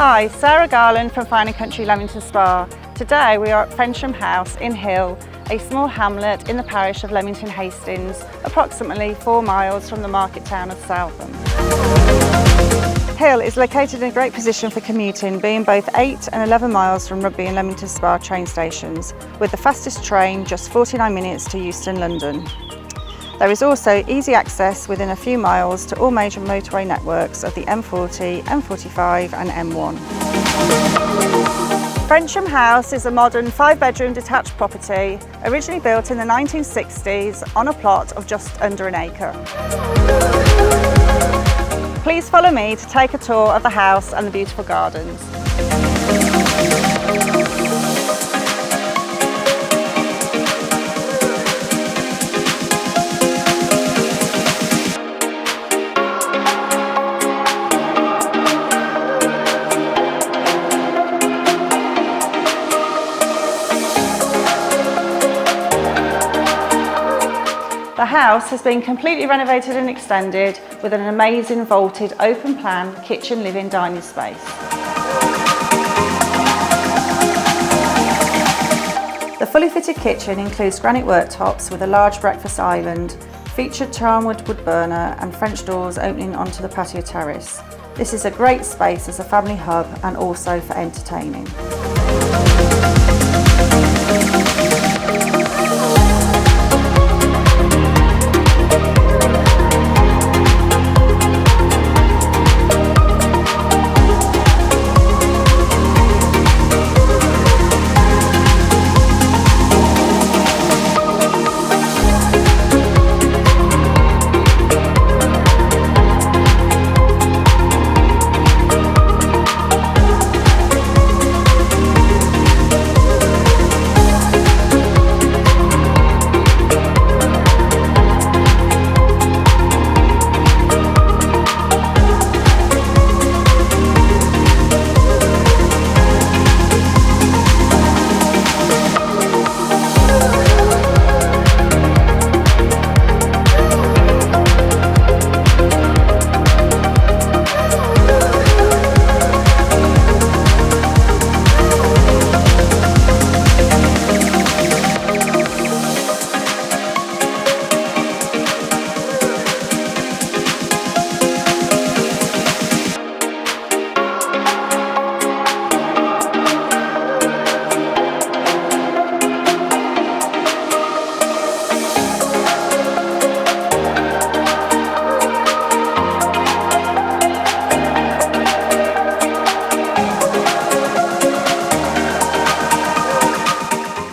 Hi, Sarah Garland from Fine & Country Leamington Spa. Today we are at Frensham House in Hill, a small hamlet in the parish of Leamington Hastings, approximately 4 miles from the market town of Southam. Hill is located in a great position for commuting, being both 8 and 11 miles from Rugby and Leamington Spa train stations, with the fastest train just 49 minutes to Euston, London. There is also easy access within a few miles to all major motorway networks of the M40, M45 and M1. Frensham House is a modern 5-bedroom detached property, originally built in the 1960s on a plot of just under an acre. Please follow me to take a tour of the house and the beautiful gardens. The house has been completely renovated and extended with an amazing vaulted open plan kitchen, living, dining space. The fully fitted kitchen includes granite worktops with a large breakfast island, featured charnwood wood burner and French doors opening onto the patio terrace. This is a great space as a family hub and also for entertaining.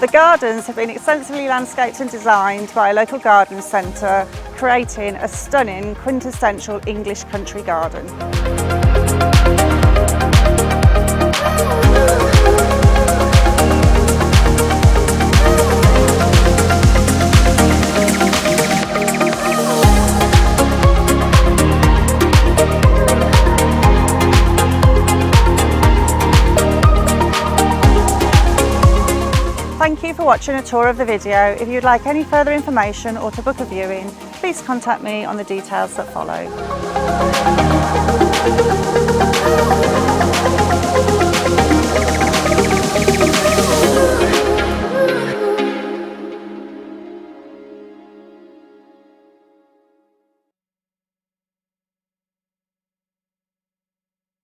The gardens have been extensively landscaped and designed by a local garden centre, creating a stunning quintessential English country garden. Thank you for watching a tour of the video. If you'd like any further information or to book a viewing, please contact me on the details that follow.